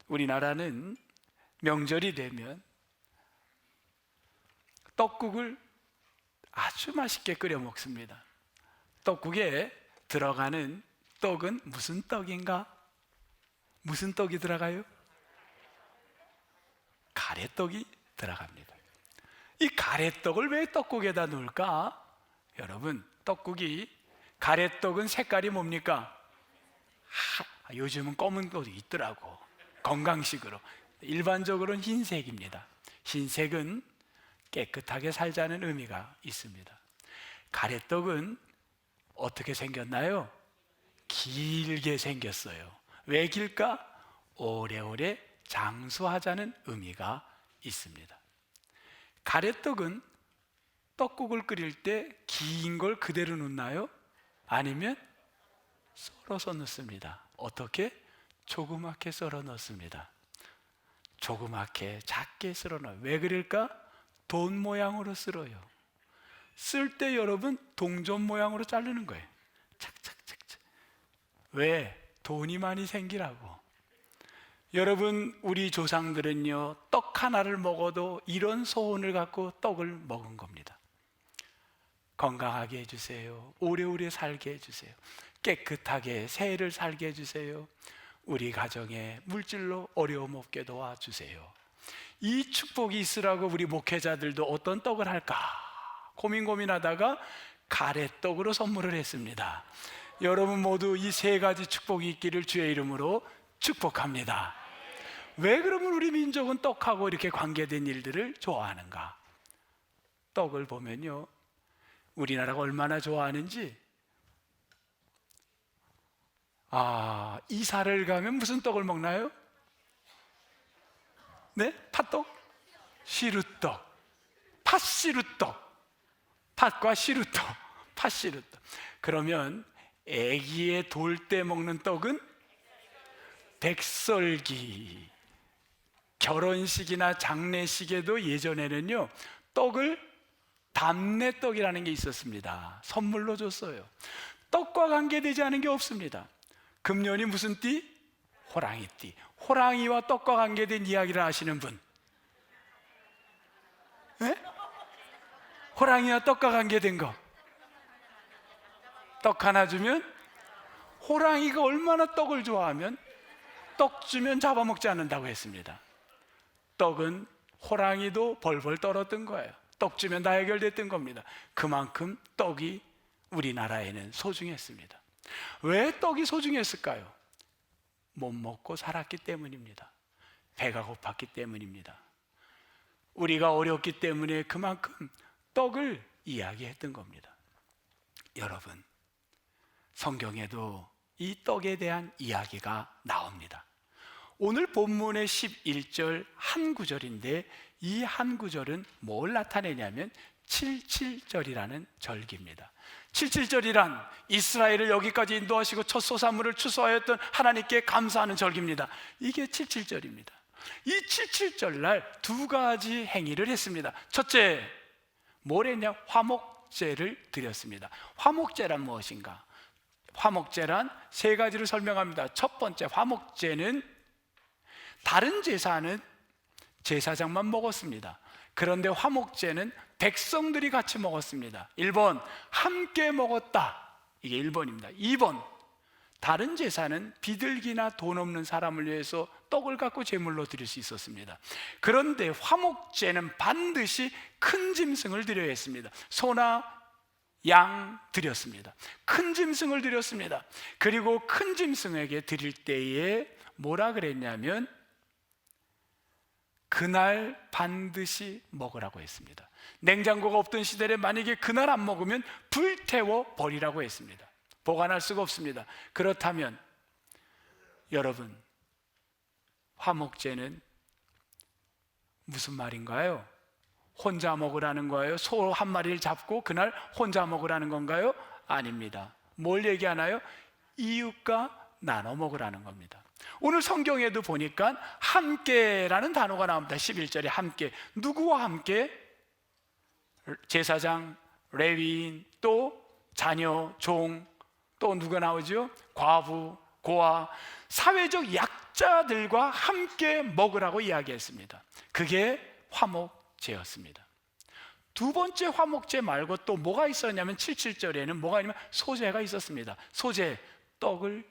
우리나라는 명절이 되면 떡국을 아주 맛있게 끓여 먹습니다. 떡국에 들어가는 떡은 무슨 떡인가? 무슨 떡이 들어가요? 가래떡이 들어갑니다. 이 가래떡을 왜 떡국에다 넣을까? 여러분, 떡국이, 가래떡은 색깔이 뭡니까? 요즘은 검은 것도 있더라고. 건강식으로. 일반적으로는 흰색입니다. 흰색은 깨끗하게 살자는 의미가 있습니다. 가래떡은 어떻게 생겼나요? 길게 생겼어요. 왜 길까? 오래오래 장수하자는 의미가 있습니다. 가래떡은 떡국을 끓일 때 긴 걸 그대로 넣나요? 아니면 썰어서 넣습니다. 어떻게? 조그맣게 썰어 넣습니다. 조그맣게 작게 썰어 넣어요. 왜 그럴까? 돈 모양으로 썰어요. 쓸 때 여러분 동전 모양으로 자르는 거예요. 착착착착. 왜? 돈이 많이 생기라고. 여러분, 우리 조상들은요, 떡 하나를 먹어도 이런 소원을 갖고 떡을 먹은 겁니다. 건강하게 해주세요. 오래오래 살게 해주세요. 깨끗하게 새해를 살게 해주세요. 우리 가정에 물질로 어려움 없게 도와주세요. 이 축복이 있으라고 우리 목회자들도 어떤 떡을 할까 고민하다가 가래떡으로 선물을 했습니다. 여러분 모두 이 세 가지 축복이 있기를 주의 이름으로 축복합니다. 왜 그러면 우리 민족은 떡하고 이렇게 관계된 일들을 좋아하는가? 떡을 보면요, 우리나라가 얼마나 좋아하는지, 이사를 가면 무슨 떡을 먹나요? 네? 팥떡? 시루떡. 팥시루떡. 팥과 시루떡. 팥시루떡. 그러면 아기의 돌 때 먹는 떡은 백설기. 결혼식이나 장례식에도 예전에는요, 떡을 담내떡이라는 게 있었습니다. 선물로 줬어요. 떡과 관계되지 않은 게 없습니다. 금년이 무슨 띠? 호랑이띠. 호랑이와 떡과 관계된 이야기를 아시는 분? 네? 호랑이와 떡과 관계된 거. 떡 하나 주면, 호랑이가 얼마나 떡을 좋아하면 떡 주면 잡아먹지 않는다고 했습니다. 떡은 호랑이도 벌벌 떨었던 거예요. 떡 주면 다 해결됐던 겁니다. 그만큼 떡이 우리나라에는 소중했습니다. 왜 떡이 소중했을까요? 못 먹고 살았기 때문입니다. 배가 고팠기 때문입니다. 우리가 어렵기 때문에 그만큼 떡을 이야기했던 겁니다. 여러분, 성경에도 이 떡에 대한 이야기가 나옵니다. 오늘 본문의 11절 한 구절인데, 이 한 구절은 뭘 나타내냐면 77절이라는 절기입니다. 77절이란 이스라엘을 여기까지 인도하시고 첫 소산물을 추수하였던 하나님께 감사하는 절기입니다. 이게 77절입니다. 이 77절 날 두 가지 행위를 했습니다. 첫째, 뭘 했냐? 화목제를 드렸습니다. 화목제란 무엇인가? 화목제란 세 가지를 설명합니다. 첫 번째, 화목제는 다른 제사는 제사장만 먹었습니다. 그런데 화목제는 백성들이 같이 먹었습니다. 1번, 함께 먹었다. 이게 1번입니다. 2번, 다른 제사는 비둘기나 돈 없는 사람을 위해서 떡을 갖고 제물로 드릴 수 있었습니다. 그런데 화목제는 반드시 큰 짐승을 드려야 했습니다. 소나 양 드렸습니다. 큰 짐승을 드렸습니다. 그리고 큰 짐승에게 드릴 때에 뭐라 그랬냐면 그날 반드시 먹으라고 했습니다. 냉장고가 없던 시대에 만약에 그날 안 먹으면 불태워 버리라고 했습니다. 보관할 수가 없습니다. 그렇다면 여러분, 화목제는 무슨 말인가요? 혼자 먹으라는 거예요? 소 한 마리를 잡고 그날 혼자 먹으라는 건가요? 아닙니다. 뭘 얘기하나요? 이웃과 나눠 먹으라는 겁니다. 오늘 성경에도 보니까 함께라는 단어가 나옵니다. 11절에 함께. 누구와 함께? 제사장, 레위인, 또 자녀, 종, 또 누가 나오죠? 과부, 고아, 사회적 약자들과 함께 먹으라고 이야기했습니다. 그게 화목제였습니다. 두 번째 화목제 말고 또 뭐가 있었냐면 77절에는 뭐가 있냐면 소제가 있었습니다. 소제, 떡을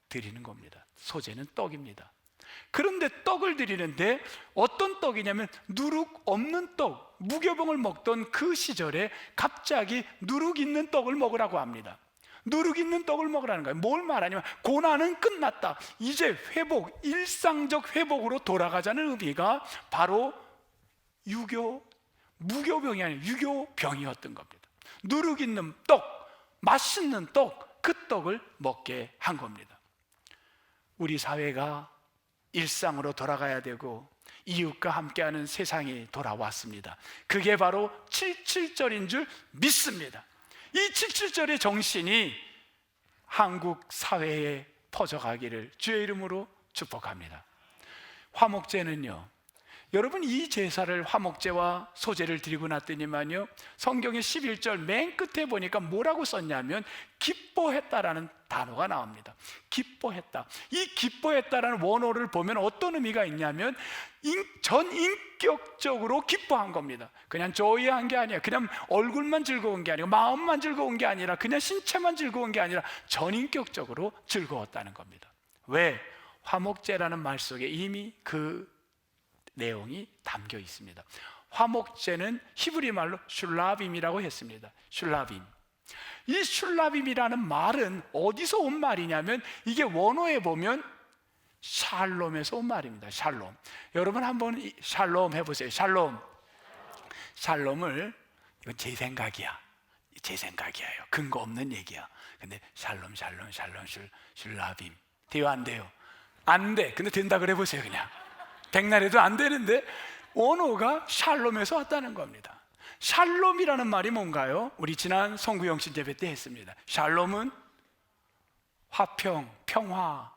드리는 겁니다. 소제는 떡입니다. 그런데 떡을 드리는데 어떤 떡이냐면 누룩 없는 떡, 무교병을 먹던 그 시절에 갑자기 누룩 있는 떡을 먹으라고 합니다. 누룩 있는 떡을 먹으라는 거예요. 뭘 말하냐면 고난은 끝났다, 이제 회복, 일상적 회복으로 돌아가자는 의미가 바로 무교병이 아니라 유교병이었던 겁니다. 누룩 있는 떡, 맛있는 떡, 그 떡을 먹게 한 겁니다. 우리 사회가 일상으로 돌아가야 되고 이웃과 함께하는 세상이 돌아왔습니다. 그게 바로 77절인 줄 믿습니다. 이 77절의 정신이 한국 사회에 퍼져가기를 주의 이름으로 축복합니다. 화목제는요, 여러분 이 제사를 화목제와 소제를 드리고 났더니만요, 성경의 11절 맨 끝에 보니까 뭐라고 썼냐면 기뻐했다라는 단어가 나옵니다. 기뻐했다. 이 기뻐했다라는 원어를 보면 어떤 의미가 있냐면 전인격적으로 기뻐한 겁니다. 그냥 조이한 게 아니라, 그냥 얼굴만 즐거운 게 아니고 마음만 즐거운 게 아니라 그냥 신체만 즐거운 게 아니라 전인격적으로 즐거웠다는 겁니다. 왜? 화목제라는 말 속에 이미 그 내용이 담겨 있습니다. 화목제는 히브리 말로 슐라빔이라고 했습니다. 슐라빔. 이 슐라빔이라는 말은 어디서 온 말이냐면 이게 원어에 보면 샬롬에서 온 말입니다. 샬롬. 여러분 한번 샬롬 해보세요. 샬롬. 샬롬을, 이건 제 생각이야. 제 생각이에요. 근거 없는 얘기야. 근데 샬롬 슐라빔 돼요, 안 돼요? 안 돼. 근데 된다 그래 보세요. 그냥 백날에도 안 되는데 원어가 샬롬에서 왔다는 겁니다. 샬롬이라는 말이 뭔가요? 우리 지난 성구영신 예배 때 했습니다. 샬롬은 화평, 평화,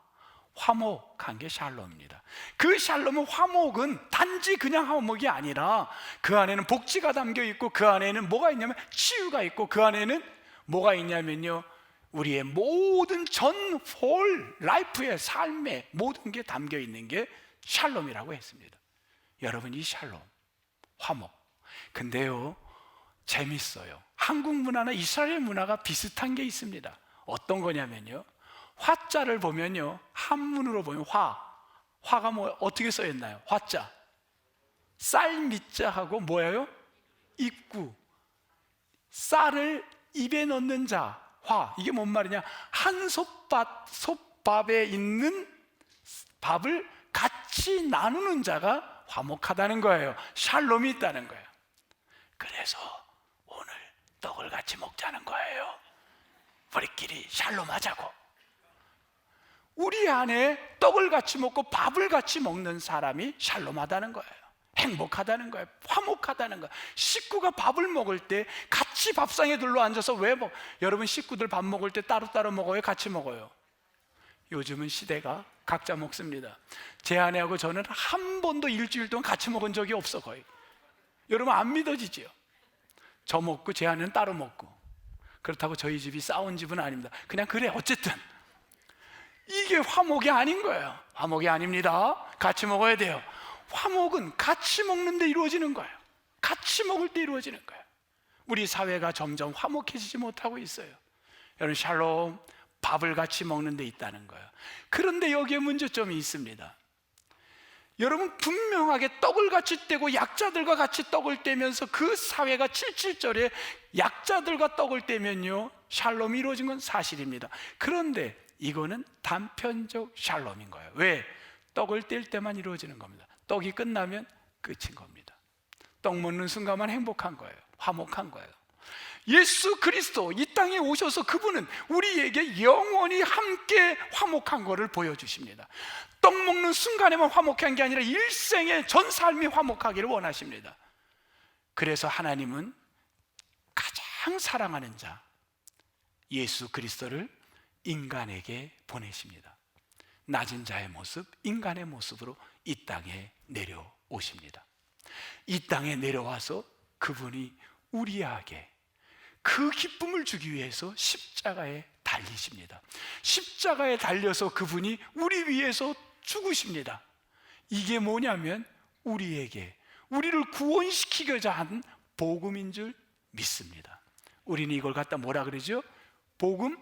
화목한 게 샬롬입니다. 그 샬롬은, 화목은 단지 그냥 화목이 아니라 그 안에는 복지가 담겨 있고 그 안에는 뭐가 있냐면 치유가 있고 그 안에는 뭐가 있냐면요, 우리의 모든 홀 라이프의 삶의 모든 게 담겨 있는 게 샬롬이라고 했습니다. 여러분, 이 샬롬, 화목. 근데요, 재밌어요. 한국 문화나 이스라엘 문화가 비슷한 게 있습니다. 어떤 거냐면요, 화자를 보면요, 한문으로 보면 화가 뭐 어떻게 써있나요? 화자, 쌀 밑자하고 뭐예요? 입구, 쌀을 입에 넣는 자, 화. 이게 뭔 말이냐? 한 솥밥에 있는 밥을 같이 나누는 자가 화목하다는 거예요. 샬롬이 있다는 거예요. 그래서 오늘 떡을 같이 먹자는 거예요. 우리끼리 샬롬하자고. 우리 안에 떡을 같이 먹고 밥을 같이 먹는 사람이 샬롬하다는 거예요. 행복하다는 거예요. 화목하다는 거예요. 식구가 밥을 먹을 때 같이 밥상에 둘러앉아서 여러분 식구들 밥 먹을 때 따로따로 먹어요? 같이 먹어요? 요즘은 시대가 각자 먹습니다. 제 아내하고 저는 한 번도 일주일 동안 같이 먹은 적이 없어, 거의. 여러분 안 믿어지지요? 저 먹고 제 아내는 따로 먹고. 그렇다고 저희 집이 싸운 집은 아닙니다. 그냥 그래, 어쨌든 이게 화목이 아닌 거예요. 화목이 아닙니다. 같이 먹어야 돼요. 화목은 같이 먹는 데 이루어지는 거예요. 같이 먹을 때 이루어지는 거예요. 우리 사회가 점점 화목해지지 못하고 있어요. 여러분, 샬롬, 밥을 같이 먹는 데 있다는 거예요. 그런데 여기에 문제점이 있습니다. 여러분, 분명하게 떡을 같이 떼고 약자들과 같이 떡을 떼면서 그 사회가 77절에 약자들과 떡을 떼면요, 샬롬이 이루어진 건 사실입니다. 그런데 이거는 단편적 샬롬인 거예요. 왜? 떡을 뗄 때만 이루어지는 겁니다. 떡이 끝나면 끝인 겁니다. 떡 먹는 순간만 행복한 거예요. 화목한 거예요. 예수 그리스도 이 땅에 오셔서 그분은 우리에게 영원히 함께 화목한 것을 보여주십니다. 떡 먹는 순간에만 화목한 게 아니라 일생의 전 삶이 화목하기를 원하십니다. 그래서 하나님은 가장 사랑하는 자 예수 그리스도를 인간에게 보내십니다. 낮은 자의 모습, 인간의 모습으로 이 땅에 내려오십니다. 이 땅에 내려와서 그분이 우리에게 그 기쁨을 주기 위해서 십자가에 달리십니다. 십자가에 달려서 그분이 우리 위해서 죽으십니다. 이게 뭐냐면 우리를 구원시키고자 한 복음인 줄 믿습니다. 우리는 이걸 갖다 뭐라 그러죠? 복음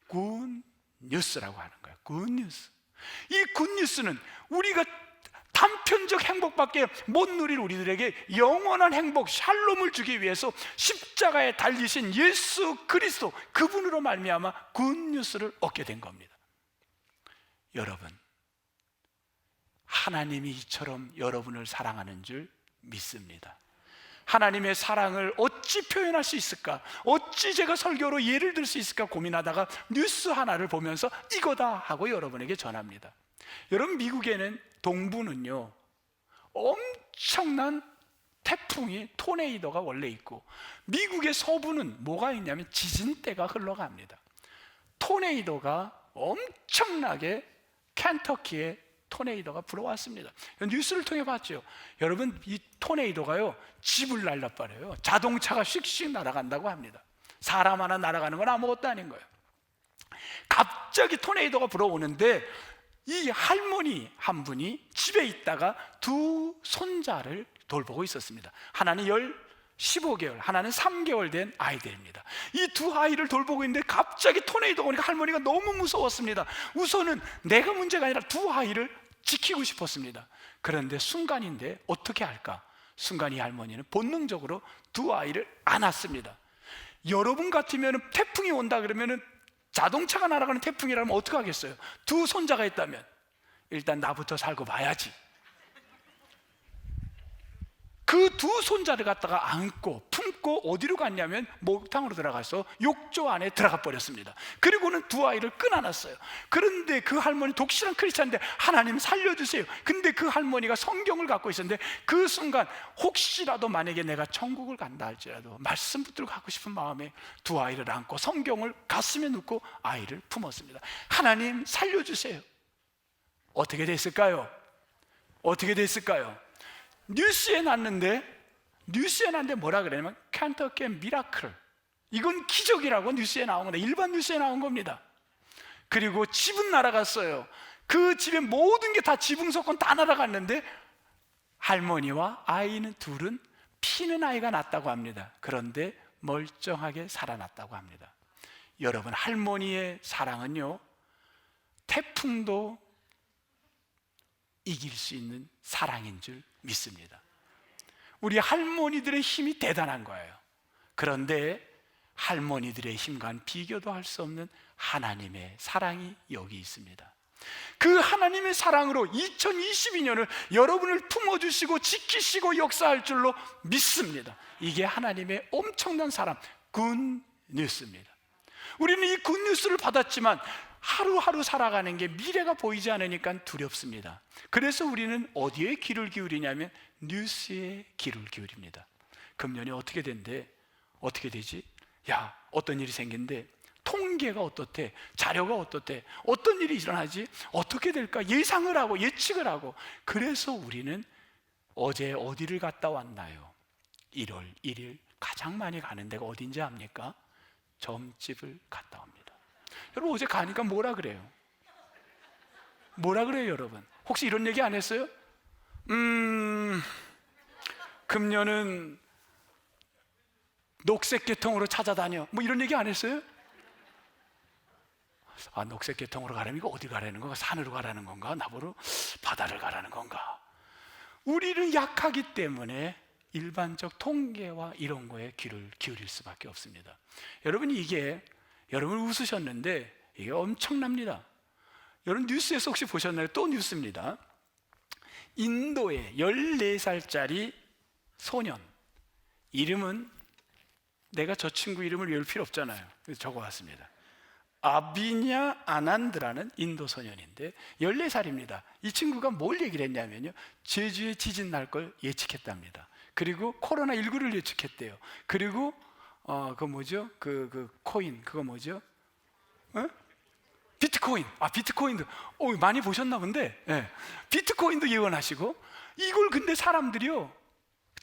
굿뉴스라고 하는 거예요. 굿뉴스. 이 굿뉴스는 우리가 단편적 행복밖에 못 누릴 우리들에게 영원한 행복, 샬롬을 주기 위해서 십자가에 달리신 예수 그리스도, 그분으로 말미암아 굿뉴스를 얻게 된 겁니다. 여러분, 하나님이 이처럼 여러분을 사랑하는 줄 믿습니다. 하나님의 사랑을 어찌 표현할 수 있을까? 어찌 제가 설교로 예를 들 수 있을까 고민하다가 뉴스 하나를 보면서 이거다 하고 여러분에게 전합니다. 여러분, 미국에는 동부는요 엄청난 태풍이, 토네이도가 원래 있고, 미국의 서부는 뭐가 있냐면 지진대가 흘러갑니다. 토네이도가 엄청나게 켄터키에 토네이도가 불어왔습니다. 뉴스를 통해 봤죠. 여러분, 이 토네이도가요 집을 날려버려요. 자동차가 씩씩 날아간다고 합니다. 사람 하나 날아가는 건 아무것도 아닌 거예요. 갑자기 토네이도가 불어오는데 이 할머니 한 분이 집에 있다가 두 손자를 돌보고 있었습니다. 하나는 15개월, 하나는 3개월 된 아이들입니다. 이 두 아이를 돌보고 있는데 갑자기 토네이도가 오니까 할머니가 너무 무서웠습니다. 우선은 내가 문제가 아니라 두 아이를 지키고 싶었습니다. 그런데 순간인데 어떻게 할까? 순간 이 할머니는 본능적으로 두 아이를 안았습니다. 여러분 같으면 태풍이 온다 그러면, 자동차가 날아가는 태풍이라면 어떻게 하겠어요? 두 손자가 있다면 일단 나부터 살고 봐야지. 그 두 손자를 갖다가 안고 품고 어디로 갔냐면 목욕탕으로 들어가서 욕조 안에 들어가 버렸습니다. 그리고는 두 아이를 끈안았어요. 그런데 그 할머니 독실한 크리스찬인데 하나님 살려주세요. 근데 그 할머니가 성경을 갖고 있었는데 그 순간 혹시라도 만약에 내가 천국을 간다 할지라도 말씀 붙들고 가고 싶은 마음에 두 아이를 안고 성경을 가슴에 넣고 아이를 품었습니다. 하나님 살려주세요. 어떻게 됐을까요? 어떻게 됐을까요? 뉴스에 났는데 뭐라 그러냐면 켄터키 미라클, 이건 기적이라고 뉴스에 나온 겁니다. 일반 뉴스에 나온 겁니다. 그리고 집은 날아갔어요. 그 집에 모든 게 다 지붕 석권 다 날아갔는데 할머니와 아이는 둘은 피는 아이가 났다고 합니다. 그런데 멀쩡하게 살아났다고 합니다. 여러분, 할머니의 사랑은요 태풍도 이길 수 있는 사랑인 줄 믿습니다. 우리 할머니들의 힘이 대단한 거예요. 그런데 할머니들의 힘과는 비교도 할 수 없는 하나님의 사랑이 여기 있습니다. 그 하나님의 사랑으로 2022년을 여러분을 품어주시고 지키시고 역사할 줄로 믿습니다. 이게 하나님의 엄청난 사랑, 굿뉴스입니다. 우리는 이 굿뉴스를 받았지만 하루하루 살아가는 게 미래가 보이지 않으니까 두렵습니다. 그래서 우리는 어디에 귀를 기울이냐면 뉴스에 귀를 기울입니다. 금년이 어떻게 된대? 어떻게 되지? 야, 어떤 일이 생긴데 통계가 어떻대? 자료가 어떻대? 어떤 일이 일어나지? 어떻게 될까? 예상을 하고 예측을 하고. 그래서 우리는 어제 어디를 갔다 왔나요? 1월 1일 가장 많이 가는 데가 어딘지 압니까? 점집을 갔다 옵니다. 여러분, 어제 가니까 뭐라 그래요? 뭐라 그래요, 여러분? 혹시 이런 얘기 안 했어요? 금년은 녹색 계통으로 찾아다녀, 뭐 이런 얘기 안 했어요? 아, 녹색 계통으로 가려면 이거 어디 가라는 건가? 산으로 가라는 건가? 나보러 바다를 가라는 건가? 우리는 약하기 때문에 일반적 통계와 이런 거에 귀를 기울일 수밖에 없습니다. 여러분, 이게 여러분 웃으셨는데 이게 엄청납니다. 여러분 뉴스에서 혹시 보셨나요? 또 뉴스입니다. 인도의 14살짜리 소년, 이름은 내가 저 친구 이름을 외울 필요 없잖아요. 그래서 적어왔습니다. 아비냐 아난드라는 인도 소년인데 14살입니다. 이 친구가 뭘 얘기를 했냐면요, 제주에 지진 날 걸 예측했답니다. 그리고 코로나19를 예측했대요. 그리고 그 뭐죠? 그 코인, 그거 뭐죠? 비트코인. 비트코인도 많이 보셨나 본데. 네. 비트코인도 예언하시고, 이걸 근데 사람들이요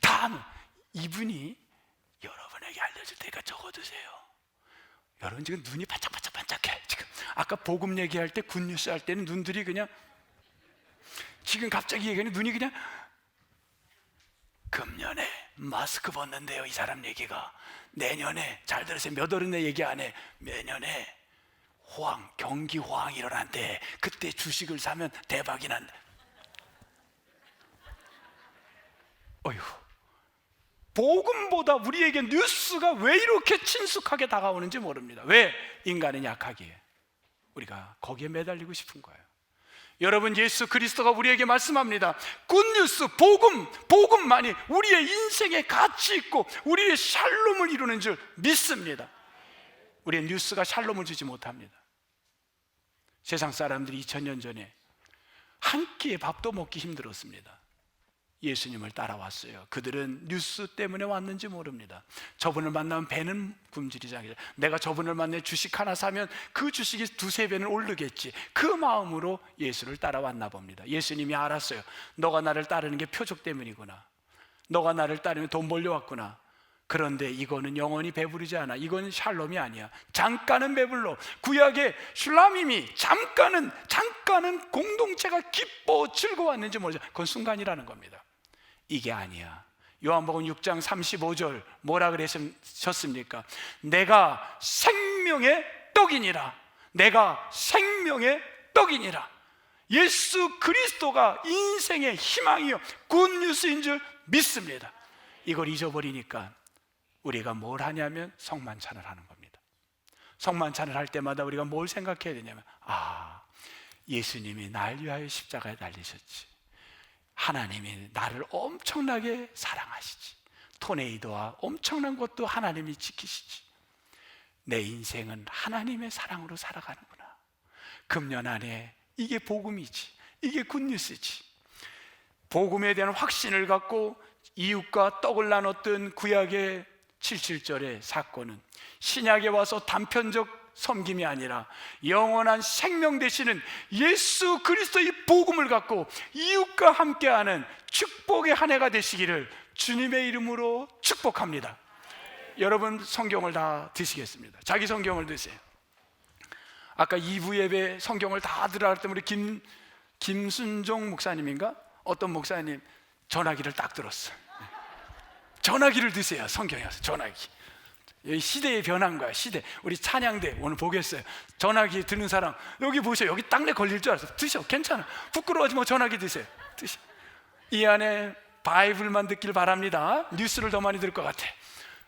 다 이분이 여러분에게 알려줄 테니까 적어두세요. 여러분 지금 눈이 반짝반짝반짝해. 지금 아까 복음 얘기할 때 굿뉴스 할 때는 눈들이 그냥, 지금 갑자기 얘기하니 눈이 그냥. 금년에 마스크 벗는데요, 이 사람 얘기가. 내년에, 잘 들으세요, 몇 월은 내 얘기 안 해. 내년에 경기 호황 일어난대. 그때 주식을 사면 대박이 난다. 어휴, 복음보다 우리에게 뉴스가 왜 이렇게 친숙하게 다가오는지 모릅니다. 왜? 인간은 약하기에 우리가 거기에 매달리고 싶은 거예요. 여러분, 예수 그리스도가 우리에게 말씀합니다. 굿뉴스, 복음만이 우리의 인생에 가치 있고 우리의 샬롬을 이루는 줄 믿습니다. 우리의 뉴스가 샬롬을 주지 못합니다. 세상 사람들이 2000년 전에 한 끼의 밥도 먹기 힘들었습니다. 예수님을 따라왔어요. 그들은 뉴스 때문에 왔는지 모릅니다. 저분을 만나면 배는 굶주리지. 내가 저분을 만나 주식 하나 사면 그 주식이 두세 배는 오르겠지. 그 마음으로 예수를 따라왔나 봅니다. 예수님이 알았어요. 너가 나를 따르는 게 표적 때문이구나. 너가 나를 따르면 돈 벌려 왔구나. 그런데 이거는 영원히 배부르지 않아. 이건 샬롬이 아니야. 잠깐은 배불러. 구약의 슐라밈이 잠깐은 공동체가 기뻐 즐거웠는지 모르죠. 그건 순간이라는 겁니다. 이게 아니야. 요한복음 6장 35절 뭐라 그러셨습니까? 내가 생명의 떡이니라. 내가 생명의 떡이니라. 예수 그리스도가 인생의 희망이요 굿뉴스인 줄 믿습니다. 이걸 잊어버리니까 우리가 뭘 하냐면 성만찬을 하는 겁니다. 성만찬을 할 때마다 우리가 뭘 생각해야 되냐면, 예수님이 날 위하여 십자가에 달리셨지. 하나님이 나를 엄청나게 사랑하시지. 토네이도와 엄청난 것도 하나님이 지키시지. 내 인생은 하나님의 사랑으로 살아가는구나. 금년 안에 이게 복음이지. 이게 굿뉴스지. 복음에 대한 확신을 갖고 이웃과 떡을 나눴던 구약의 77절의 사건은 신약에 와서 단편적 섬김이 아니라 영원한 생명 되시는 예수 그리스도의 복음을 갖고 이웃과 함께하는 축복의 한 해가 되시기를 주님의 이름으로 축복합니다. 여러분 성경을 다 드시겠습니다. 자기 성경을 드세요. 아까 2부 예배 성경을 다 들으라 했더니 우리 김순종 목사님인가? 어떤 목사님 전화기를 딱 들었어요. 전화기를 드세요. 성경이어서 전화기. 여기 시대의 변한 거야. 시대. 우리 찬양대 오늘 보겠어요. 전화기 드는 사람 여기 보세요. 여기 땅내 걸릴 줄 알았어. 드셔. 괜찮아. 부끄러워하지 마. 전화기 드세요. 드셔. 이 안에 바이블만 듣길 바랍니다. 뉴스를 더 많이 들을 것 같아.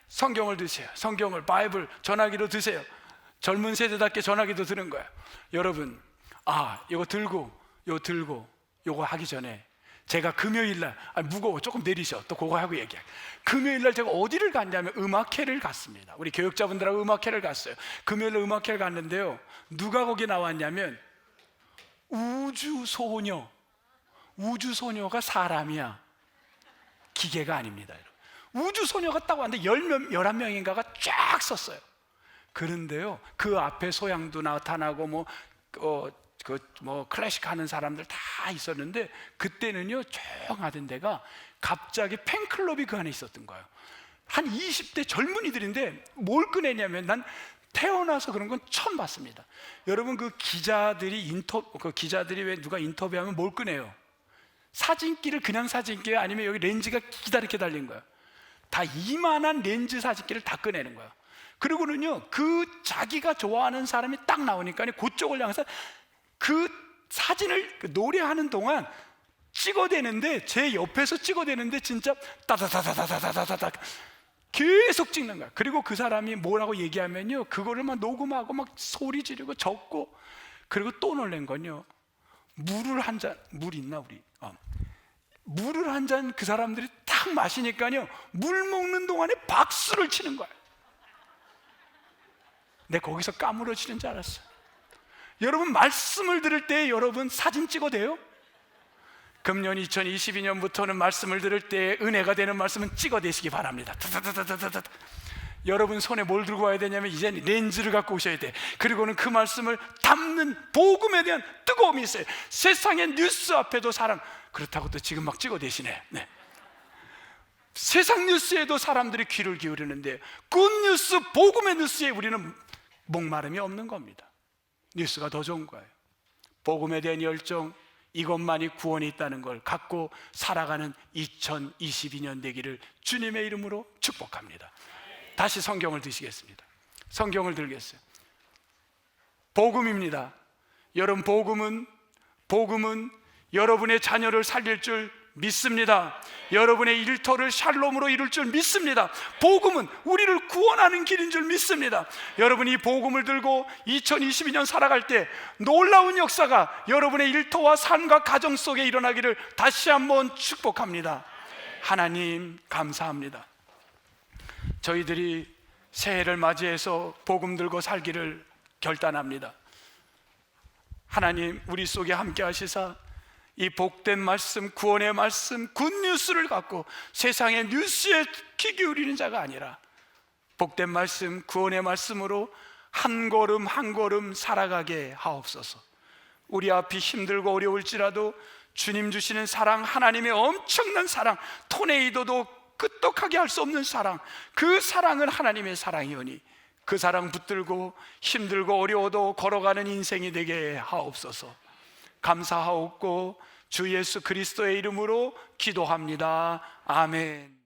성경을 드세요. 성경을, 바이블, 전화기로 드세요. 젊은 세대답게 전화기도 드는 거야. 여러분, 이거 들고 요거 하기 전에 제가 금요일날, 무거워, 조금 내리셔. 또 그거 하고 얘기해. 금요일날 제가 어디를 갔냐면 음악회를 갔습니다. 우리 교육자분들하고 음악회를 갔어요. 금요일날 음악회를 갔는데요, 누가 거기 나왔냐면 우주소녀가 사람이야. 기계가 아닙니다. 우주소녀가 딱 왔는데 11명인가가 쫙 섰어요. 그런데요, 그 앞에 소양도 나타나고 클래식 하는 사람들 다 있었는데, 그때는요 조용하던 데가 갑자기 팬클럽이 그 안에 있었던 거예요. 한 20대 젊은이들인데 뭘 꺼내냐면, 난 태어나서 그런 건 처음 봤습니다. 여러분, 그 기자들이 왜 누가 인터뷰하면 뭘 꺼내요? 사진기를, 그냥 사진기예요? 아니면 여기 렌즈가 기다랗게 달린 거예요? 다 이만한 렌즈 사진기를 다 꺼내는 거예요. 그리고는요, 그 자기가 좋아하는 사람이 딱 나오니까 그쪽을 향해서 그 사진을 노래하는 동안 찍어대는데, 제 옆에서 찍어대는데 진짜 따다다다다다다다다 계속 찍는 거야. 그리고 그 사람이 뭐라고 얘기하면요, 그거를 막 녹음하고 막 소리 지르고 적고, 그리고 또 놀란 건요, 물을 한 잔, 물 있나 우리? 물을 한 잔 그 사람들이 딱 마시니까요, 물 먹는 동안에 박수를 치는 거야. 내 거기서 까무러지는 줄 알았어. 여러분, 말씀을 들을 때 여러분 사진 찍어대요? 금년 2022년부터는 말씀을 들을 때 은혜가 되는 말씀은 찍어대시기 바랍니다. 여러분 손에 뭘 들고 와야 되냐면, 이제 렌즈를 갖고 오셔야 돼. 그리고는 그 말씀을 담는 복음에 대한 뜨거움이 있어요. 세상의 뉴스 앞에도 사람, 그렇다고 또 지금 막 찍어대시네. 네. 세상 뉴스에도 사람들이 귀를 기울이는데, 굿뉴스, 복음의 뉴스에 우리는 목마름이 없는 겁니다. 뉴스가 더 좋은 거예요. 복음에 대한 열정, 이것만이 구원이 있다는 걸 갖고 살아가는 2022년 되기를 주님의 이름으로 축복합니다. 다시 성경을 드시겠습니다. 성경을 들겠어요. 복음입니다. 여러분, 복음은 여러분의 자녀를 살릴 줄 믿습니다. 여러분의 일터를 샬롬으로 이룰 줄 믿습니다. 복음은 우리를 구원하는 길인 줄 믿습니다. 여러분이 복음을 들고 2022년 살아갈 때 놀라운 역사가 여러분의 일터와 삶과 가정 속에 일어나기를 다시 한번 축복합니다. 하나님 감사합니다. 저희들이 새해를 맞이해서 복음 들고 살기를 결단합니다. 하나님, 우리 속에 함께 하시사 이 복된 말씀, 구원의 말씀, 굿뉴스를 갖고 세상의 뉴스에 귀 기울이는 자가 아니라 복된 말씀, 구원의 말씀으로 한 걸음 한 걸음 살아가게 하옵소서. 우리 앞이 힘들고 어려울지라도 주님 주시는 사랑, 하나님의 엄청난 사랑, 토네이도도 끄떡하게 할 수 없는 사랑, 그 사랑은 하나님의 사랑이오니 그 사랑 붙들고 힘들고 어려워도 걸어가는 인생이 되게 하옵소서. 감사하옵고 주 예수 그리스도의 이름으로 기도합니다. 아멘.